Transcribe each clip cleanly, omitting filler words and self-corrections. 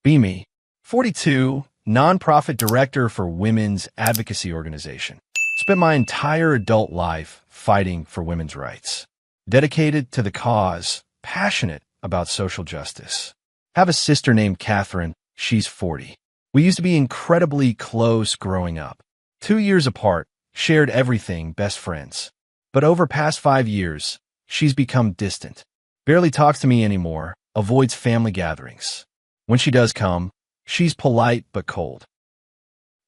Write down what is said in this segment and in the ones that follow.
Be Me, 42, nonprofit director for women's advocacy organization. Spent my entire adult life fighting for women's rights. Dedicated to the cause, passionate about social justice. Have a sister named Catherine. She's 40. We used to be incredibly close growing up. 2 years apart, shared everything, best friends. But over past 5 years, she's become distant. Barely talks to me anymore, avoids family gatherings. When she does come, she's polite but cold.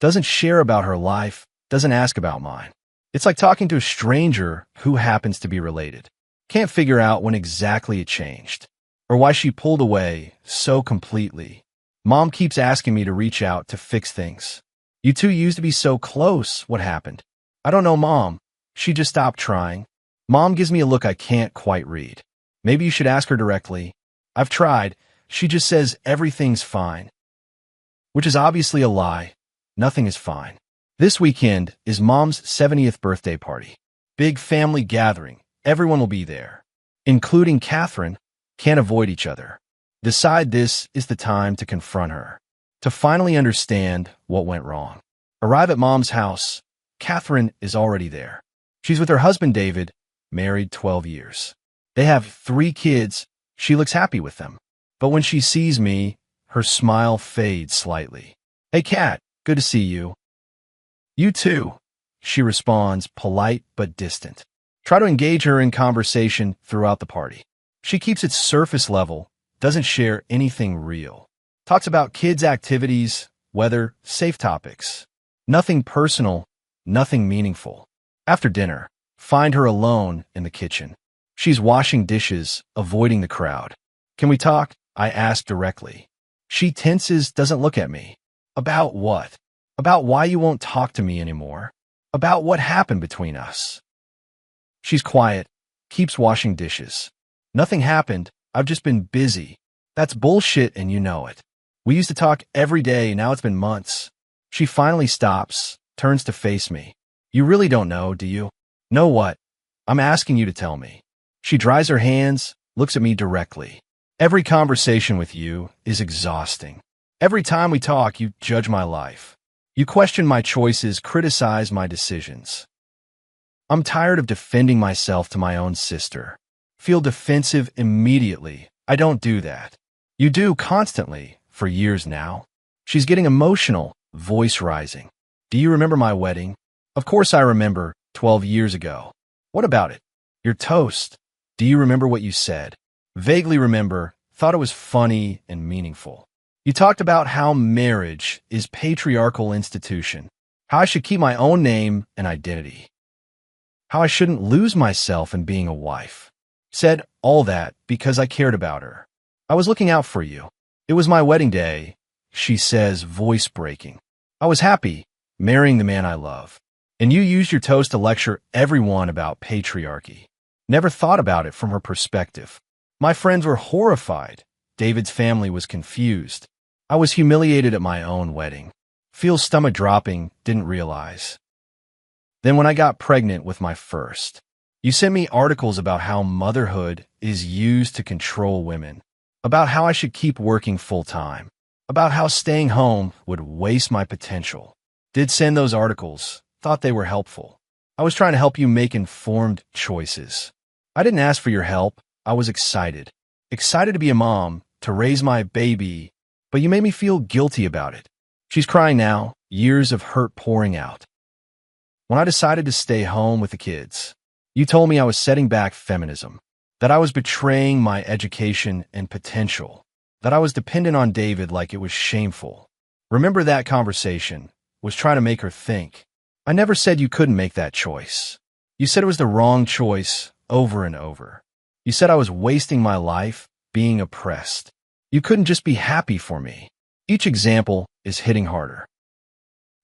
Doesn't share about her life, doesn't ask about mine. It's like talking to a stranger who happens to be related. Can't figure out when exactly it changed, or why she pulled away so completely. Mom keeps asking me to reach out to fix things. You two used to be so close, what happened? I don't know, Mom. She just stopped trying. Mom gives me a look I can't quite read. Maybe you should ask her directly. I've tried. She just says everything's fine. Which is obviously a lie. Nothing is fine. This weekend is Mom's 70th birthday party. Big family gathering. Everyone will be there, including Catherine. Can't avoid each other. Decide this is the time to confront her, to finally understand what went wrong. Arrive at Mom's house. Catherine is already there. She's with her husband, David, married 12 years. They have 3 kids. She looks happy with them. But when she sees me, her smile fades slightly. Hey, Kat, good to see you. You too, she responds, polite but distant. Try to engage her in conversation throughout the party. She keeps it surface level, doesn't share anything real. Talks about kids' activities, weather, safe topics. Nothing personal, nothing meaningful. After dinner, find her alone in the kitchen. She's washing dishes, avoiding the crowd. Can we talk? I ask directly. She tenses, doesn't look at me. About what? About why you won't talk to me anymore? About what happened between us? She's quiet, keeps washing dishes. Nothing happened, I've just been busy. That's bullshit and you know it. We used to talk every day, now it's been months. She finally stops, turns to face me. You really don't know, do you? Know what? I'm asking you to tell me. She dries her hands, looks at me directly. Every conversation with you is exhausting. Every time we talk, you judge my life. You question my choices, criticize my decisions. I'm tired of defending myself to my own sister. Feel defensive immediately. I don't do that. You do constantly, for years now. She's getting emotional, voice rising. Do you remember my wedding? Of course I remember, 12 years ago. What about it? Your toast. Do you remember what you said? Vaguely remember, thought it was funny and meaningful. You talked about how marriage is patriarchal institution, how I should keep my own name and identity, how I shouldn't lose myself in being a wife. Said all that because I cared about her. I was looking out for you. It was my wedding day, she says, voice breaking. I was happy, marrying the man I love. And you used your toast to lecture everyone about patriarchy. Never thought about it from her perspective. My friends were horrified. David's family was confused. I was humiliated at my own wedding. Feel stomach dropping, didn't realize. Then when I got pregnant with my first, you sent me articles about how motherhood is used to control women, about how I should keep working full-time, about how staying home would waste my potential. Did send those articles, thought they were helpful. I was trying to help you make informed choices. I didn't ask for your help. I was excited. Excited to be a mom, to raise my baby, but you made me feel guilty about it. She's crying now, years of hurt pouring out. When I decided to stay home with the kids, you told me I was setting back feminism, that I was betraying my education and potential, that I was dependent on David like it was shameful. Remember that conversation, was trying to make her think. I never said you couldn't make that choice. You said it was the wrong choice over and over. You said I was wasting my life being oppressed. You couldn't just be happy for me. Each example is hitting harder.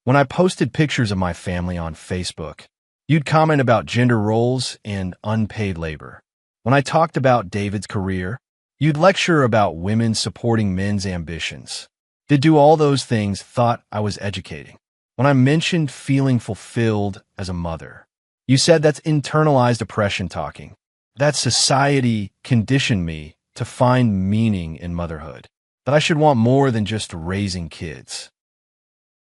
When I posted pictures of my family on Facebook, you'd comment about gender roles and unpaid labor. When I talked about David's career, you'd lecture about women supporting men's ambitions. Did do all those things, thought I was educating. When I mentioned feeling fulfilled as a mother, you said that's internalized oppression talking. That society conditioned me to find meaning in motherhood. that I should want more than just raising kids.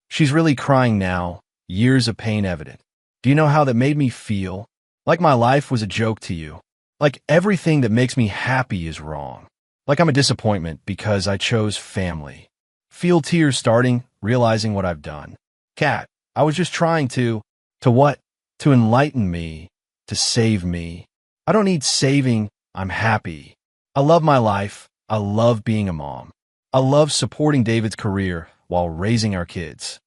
She's really crying now, years of pain evident. Do you know how that made me feel? Like my life was a joke to you. Like everything that makes me happy is wrong. Like I'm a disappointment because I chose family. Feel tears starting, realizing what I've done. Kat, I was just trying to what? To enlighten me, to save me. I don't need saving, I'm happy. I love my life, I love being a mom. I love supporting David's career while raising our kids.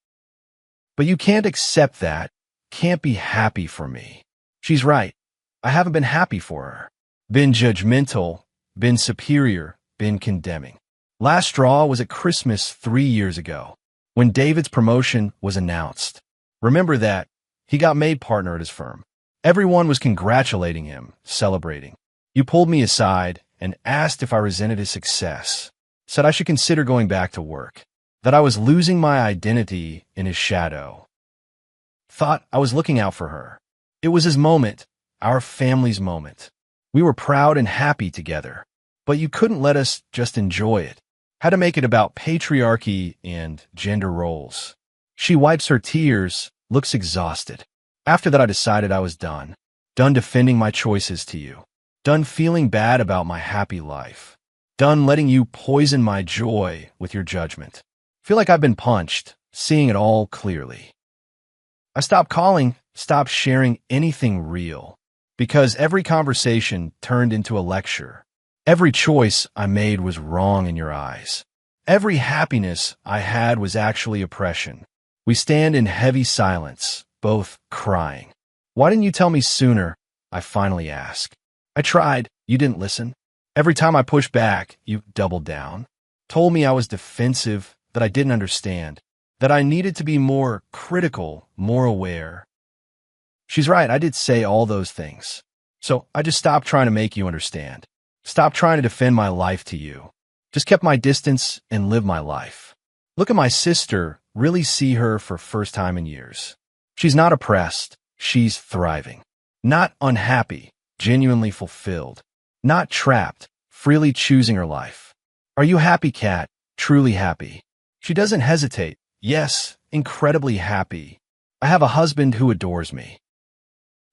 But you can't accept that, can't be happy for me. She's right, I haven't been happy for her. Been judgmental, been superior, been condemning. Last straw was at Christmas 3 years ago, when David's promotion was announced. Remember that, he got made partner at his firm. Everyone was congratulating him, celebrating. You pulled me aside and asked if I resented his success, said I should consider going back to work, that I was losing my identity in his shadow. Thought I was looking out for her. It was his moment, our family's moment. We were proud and happy together, but you couldn't let us just enjoy it. Had to make it about patriarchy and gender roles. She wipes her tears, looks exhausted. After that, I decided I was done. Done defending my choices to you. Done feeling bad about my happy life. Done letting you poison my joy with your judgment. Feel like I've been punched, seeing it all clearly. I stopped calling, stopped sharing anything real, because every conversation turned into a lecture. Every choice I made was wrong in your eyes. Every happiness I had was actually oppression. We stand in heavy silence, both crying. Why didn't you tell me sooner? I finally ask. I tried, you didn't listen. Every time I pushed back, you doubled down. Told me I was defensive, that I didn't understand, that I needed to be more critical, more aware. She's right, I did say all those things. So I just stopped trying to make you understand. Stopped trying to defend my life to you. Just kept my distance and lived my life. Look at my sister, really see her for first time in years. She's not oppressed, she's thriving. Not unhappy, genuinely fulfilled. Not trapped, freely choosing her life. Are you happy, Kat? Truly happy? She doesn't hesitate. Yes, incredibly happy. I have a husband who adores me.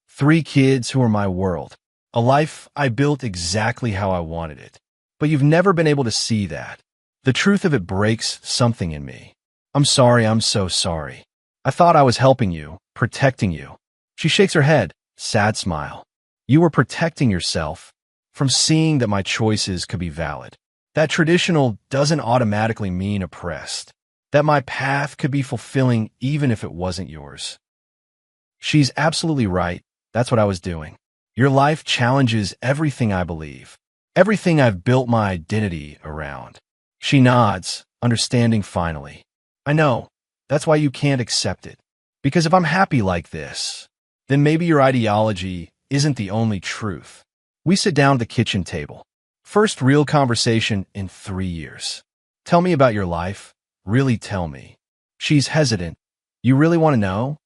3 kids who are my world. A life I built exactly how I wanted it. But you've never been able to see that. The truth of it breaks something in me. I'm sorry, I'm so sorry. I thought I was helping you, protecting you. She shakes her head, sad smile. You were protecting yourself from seeing that my choices could be valid. That traditional doesn't automatically mean oppressed. That my path could be fulfilling even if it wasn't yours. She's absolutely right. That's what I was doing. Your life challenges everything I believe. Everything I've built my identity around. She nods, understanding finally. I know. That's why you can't accept it. Because if I'm happy like this, then maybe your ideology isn't the only truth. We sit down at the kitchen table. First real conversation in 3 years. Tell me about your life. Really tell me. She's hesitant. You really want to know?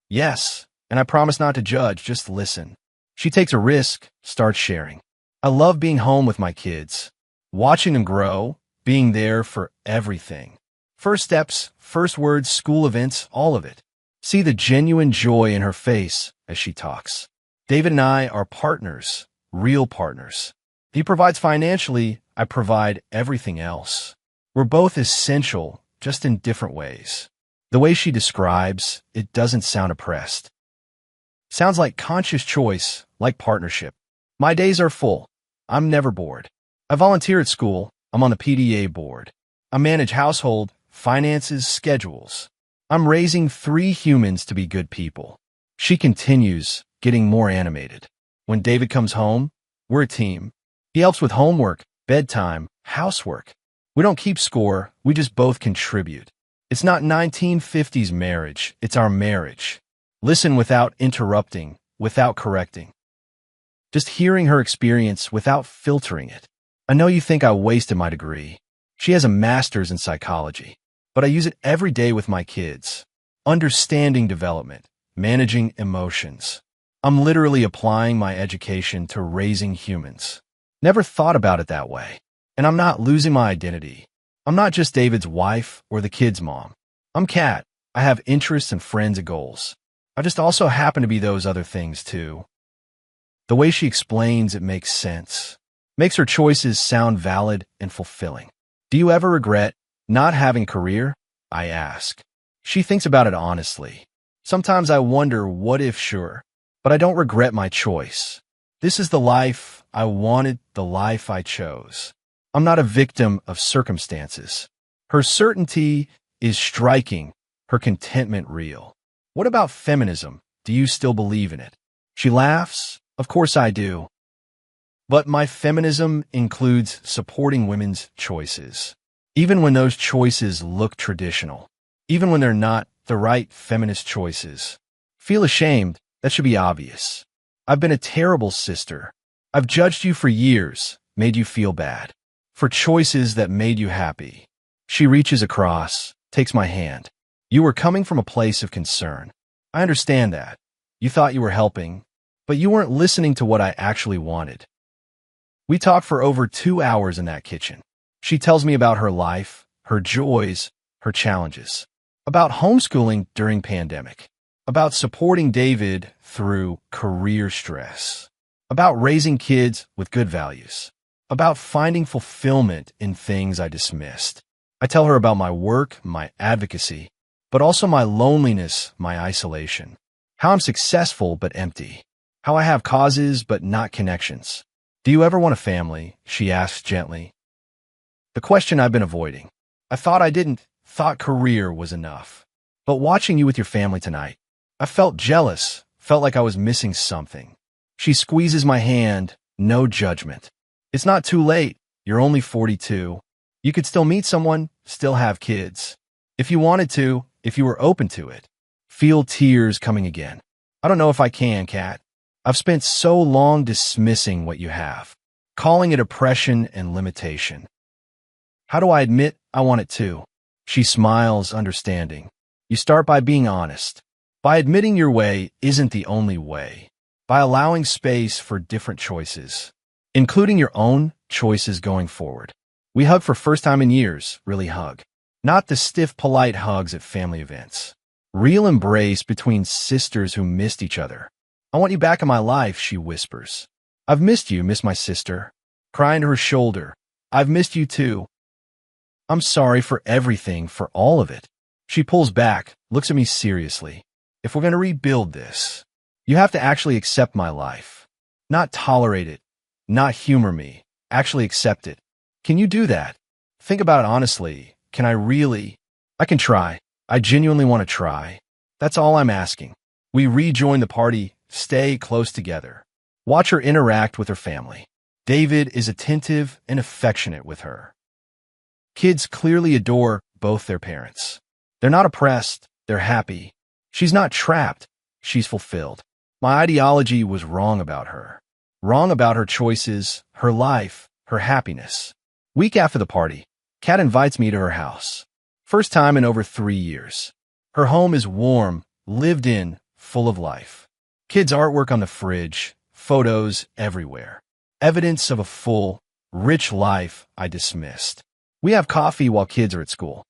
Yes, and I promise not to judge, just listen. She takes a risk, starts sharing. I love being home with my kids. Watching them grow, being there for everything. First steps, first words, school events, all of it. See the genuine joy in her face as she talks. David and I are partners, real partners. He provides financially, I provide everything else. We're both essential, just in different ways. The way she describes, it doesn't sound oppressed. Sounds like conscious choice, like partnership. My days are full. I'm never bored. I volunteer at school. I'm on the PDA board. I manage household, finances, schedules. I'm raising 3 humans to be good people. She continues, getting more animated. When David comes home, we're a team. He helps with homework, bedtime, housework. We don't keep score, we just both contribute. It's not 1950s marriage, it's our marriage. Listen without interrupting, without correcting. Just hearing her experience without filtering it. I know you think I wasted my degree. She has a master's in psychology, but I use it every day with my kids. Understanding development, managing emotions. I'm literally applying my education to raising humans. Never thought about it that way. And I'm not losing my identity. I'm not just David's wife or the kid's mom. I'm Kat. I have interests and friends and goals. I just also happen to be those other things too. The way she explains it makes sense. Makes her choices sound valid and fulfilling. Do you ever regret not having a career? I ask. She thinks about it honestly. Sometimes I wonder what if sure, but I don't regret my choice. This is the life I wanted, the life I chose. I'm not a victim of circumstances. Her certainty is striking, her contentment real. What about feminism? Do you still believe in it? She laughs. Of course I do. But my feminism includes supporting women's choices, even when those choices look traditional, even when they're not the right feminist choices. Feel ashamed? That should be obvious. I've been a terrible sister. I've judged you for years, made you feel bad, for choices that made you happy. She reaches across, takes my hand. You were coming from a place of concern. I understand that. You thought you were helping, but you weren't listening to what I actually wanted. We talked for over 2 hours in that kitchen. She tells me about her life, her joys, her challenges, about homeschooling during pandemic, about supporting David through career stress, about raising kids with good values, about finding fulfillment in things I dismissed. I tell her about my work, my advocacy, but also my loneliness, my isolation, how I'm successful but empty, how I have causes but not connections. Do you ever want a family? She asks gently. The question I've been avoiding. I thought I didn't, thought career was enough. But watching you with your family tonight, I felt jealous, felt like I was missing something. She squeezes my hand, no judgment. It's not too late. You're only 42. You could still meet someone, still have kids. If you wanted to, if you were open to it. Feel tears coming again. I don't know if I can, Kat. I've spent so long dismissing what you have, calling it oppression and limitation. How do I admit I want it too? She smiles, understanding. You start by being honest, by admitting your way isn't the only way, by allowing space for different choices, including your own choices going forward. We hug for first time in years, really hug. Not the stiff, polite hugs at family events. Real embrace between sisters who missed each other. I want you back in my life, she whispers. I've missed you, miss my sister. Crying to her shoulder. I've missed you too. I'm sorry for everything, for all of it. She pulls back, looks at me seriously. If we're going to rebuild this, you have to actually accept my life. Not tolerate it, not humor me, actually accept it. Can you do that? Think about it honestly. Can I really? I can try. I genuinely want to try. That's all I'm asking. We rejoin the party, stay close together. Watch her interact with her family. David is attentive and affectionate with her. Kids clearly adore both their parents. They're not oppressed, they're happy. She's not trapped, she's fulfilled. My ideology was wrong about her. Wrong about her choices, her life, her happiness. Week after the party, Kat invites me to her house. First time in over 3 years. Her home is warm, lived in, full of life. Kids' artwork on the fridge, photos everywhere. Evidence of a full, rich life I dismissed. We have coffee while kids are at school.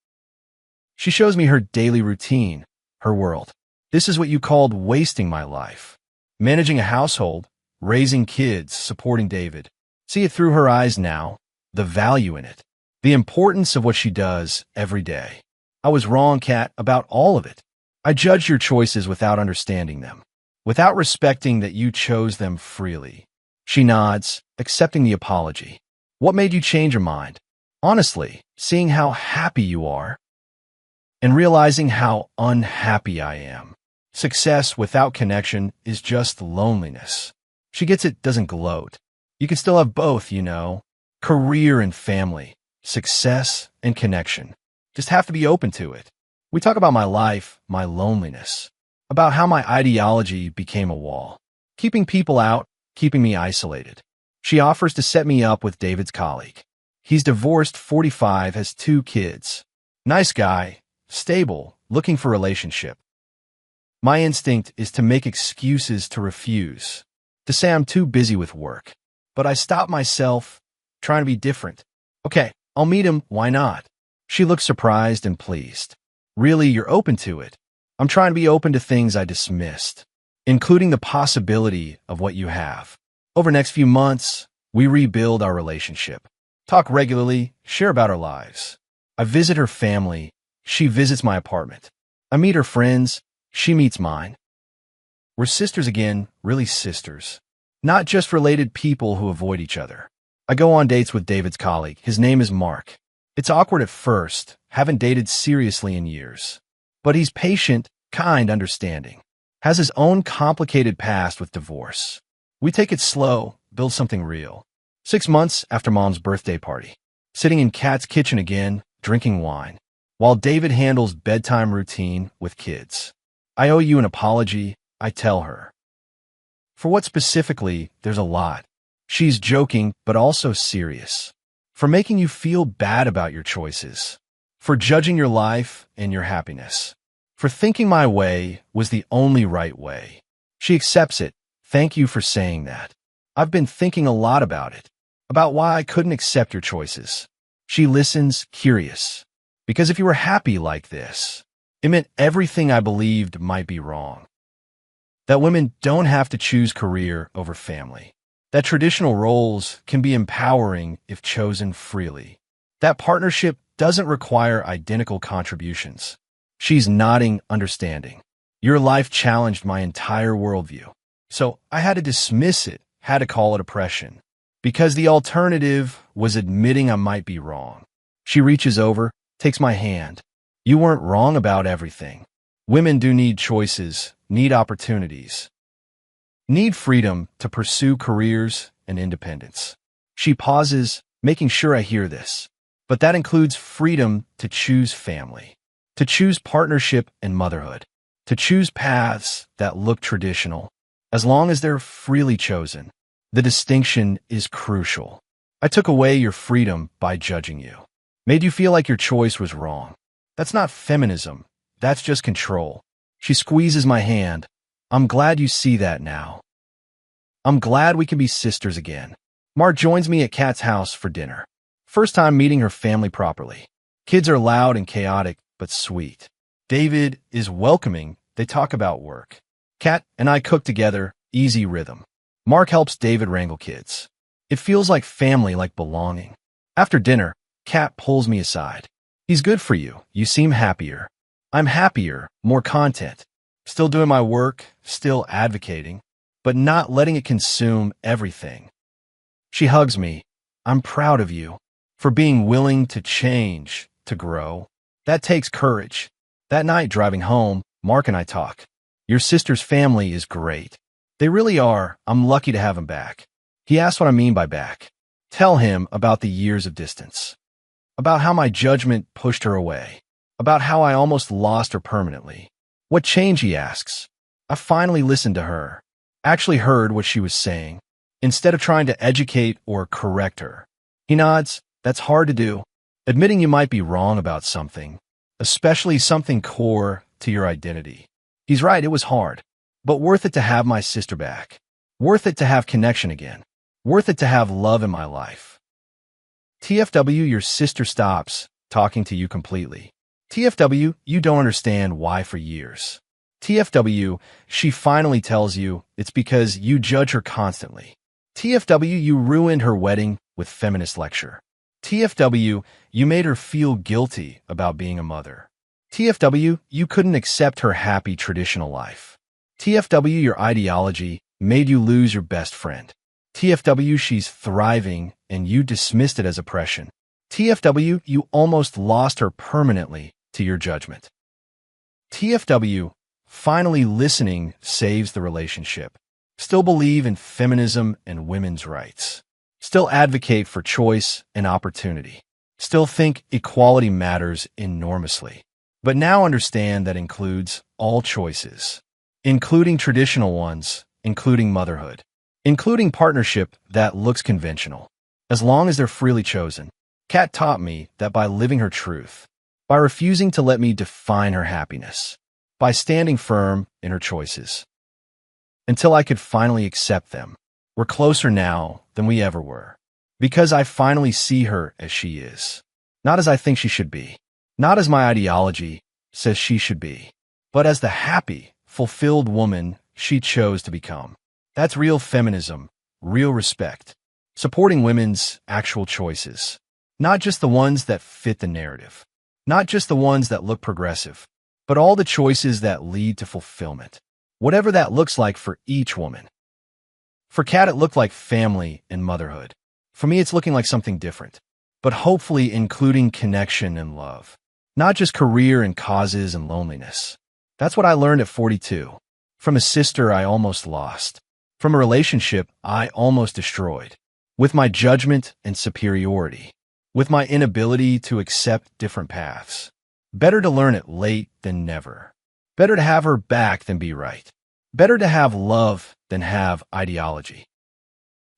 She shows me her daily routine, her world. This is what you called wasting my life. Managing a household, raising kids, supporting David. See it through her eyes now, the value in it, the importance of what she does every day. I was wrong, Kat, about all of it. I judged your choices without understanding them, without respecting that you chose them freely. She nods, accepting the apology. What made you change your mind? Honestly, seeing how happy you are and realizing how unhappy I am. Success without connection is just loneliness. She gets it, doesn't gloat. You can still have both, you know. Career and family, success and connection. Just have to be open to it. We talk about my life, my loneliness, about how my ideology became a wall, keeping people out, keeping me isolated. She offers to set me up with David's colleague. He's divorced, 45, has 2 kids. Nice guy, stable, looking for a relationship. My instinct is to make excuses to refuse, to say I'm too busy with work. But I stop myself, trying to be different. Okay, I'll meet him, why not? She looks surprised and pleased. Really, you're open to it? I'm trying to be open to things I dismissed, including the possibility of what you have. Over the next few months, we rebuild our relationship. Talk regularly, share about our lives. I visit her family, she visits my apartment. I meet her friends, she meets mine. We're sisters again, really sisters. Not just related people who avoid each other. I go on dates with David's colleague. His name is Mark. It's awkward at first, haven't dated seriously in years. But he's patient, kind, understanding. Has his own complicated past with divorce. We take it slow, build something real. 6 months after Mom's birthday party. Sitting in Kat's kitchen again, drinking wine. While David handles bedtime routine with kids. I owe you an apology, I tell her. For what specifically, there's a lot. She's joking, but also serious. For making you feel bad about your choices. For judging your life and your happiness. For thinking my way was the only right way. She accepts it. Thank you for saying that. I've been thinking a lot about it. About why I couldn't accept your choices. She listens, curious. Because if you were happy like this, it meant everything I believed might be wrong. That women don't have to choose career over family. That traditional roles can be empowering if chosen freely. That partnership doesn't require identical contributions. She's nodding, understanding. Your life challenged my entire worldview. So I had to dismiss it, had to call it oppression. Because the alternative was admitting I might be wrong. She reaches over, takes my hand. You weren't wrong about everything. Women do need choices, need opportunities. Need freedom to pursue careers and independence. She pauses, making sure I hear this. But that includes freedom to choose family. To choose partnership and motherhood. To choose paths that look traditional. As long as they're freely chosen. The distinction is crucial. I took away your freedom by judging you. Made you feel like your choice was wrong. That's not feminism. That's just control. She squeezes my hand. I'm glad you see that now. I'm glad we can be sisters again. Mar joins me at Kat's house for dinner. First time meeting her family properly. Kids are loud and chaotic, but sweet. David is welcoming. They talk about work. Kat and I cook together, easy rhythm. Mark helps David wrangle kids. It feels like family, like belonging. After dinner, Kat pulls me aside. He's good for you. You seem happier. I'm happier, more content. Still doing my work, still advocating, but not letting it consume everything. She hugs me. I'm proud of you for being willing to change, to grow. That takes courage. That night driving home, Mark and I talk. Your sister's family is great. They really are. I'm lucky to have him back. He asked what I mean by back. Tell him about the years of distance. About how my judgment pushed her away. About how I almost lost her permanently. What changed, he asks. I finally listened to her. Actually heard what she was saying. Instead of trying to educate or correct her. He nods. That's hard to do. Admitting you might be wrong about something. Especially something core to your identity. He's right, it was hard. But worth it to have my sister back. Worth it to have connection again. Worth it to have love in my life. TFW, your sister stops talking to you completely. TFW, you don't understand why for years. TFW, she finally tells you it's because you judge her constantly. TFW, you ruined her wedding with feminist lecture. TFW, you made her feel guilty about being a mother. TFW, you couldn't accept her happy traditional life. TFW, your ideology made you lose your best friend. TFW, she's thriving and you dismissed it as oppression. TFW, you almost lost her permanently to your judgment. TFW, finally listening saves the relationship. Still believe in feminism and women's rights. Still advocate for choice and opportunity. Still think equality matters enormously. But now understand that includes all choices. Including traditional ones, including motherhood. Including partnership that looks conventional. As long as they're freely chosen. Kat taught me that by living her truth. By refusing to let me define her happiness. By standing firm in her choices. Until I could finally accept them. We're closer now than we ever were. Because I finally see her as she is. Not as I think she should be. Not as my ideology says she should be. But as the happy, fulfilled woman she chose to become. That's real feminism, real respect. Supporting women's actual choices. Not just the ones that fit the narrative. Not just the ones that look progressive. But all the choices that lead to fulfillment. Whatever that looks like for each woman. For Kat, it looked like family and motherhood. For me, it's looking like something different. But hopefully including connection and love. Not just career and causes and loneliness. That's what I learned at 42. From a sister I almost lost. From a relationship I almost destroyed. With my judgment and superiority. With my inability to accept different paths. Better to learn it late than never. Better to have her back than be right. Better to have love than have ideology.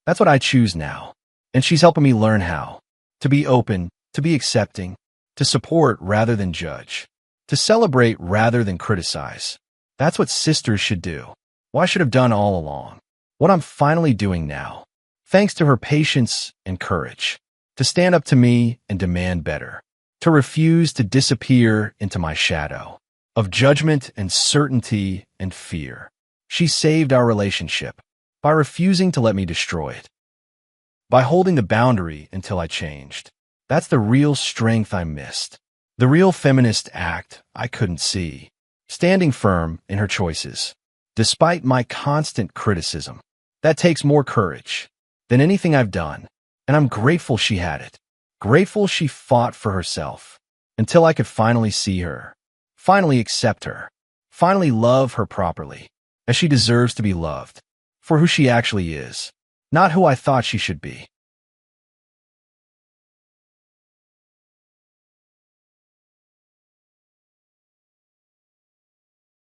That's what I choose now. And she's helping me learn how. To be open, to be accepting, to support rather than judge. To celebrate rather than criticize. That's what sisters should do. What I should have done all along. What I'm finally doing now. Thanks to her patience and courage. To stand up to me and demand better. To refuse to disappear into my shadow. Of judgment and certainty and fear. She saved our relationship. By refusing to let me destroy it. By holding the boundary until I changed. That's the real strength I missed. The real feminist act I couldn't see. Standing firm in her choices. Despite my constant criticism. That takes more courage than anything I've done. And I'm grateful she had it. Grateful she fought for herself. Until I could finally see her. Finally accept her. Finally love her properly. As she deserves to be loved. For who she actually is. Not who I thought she should be.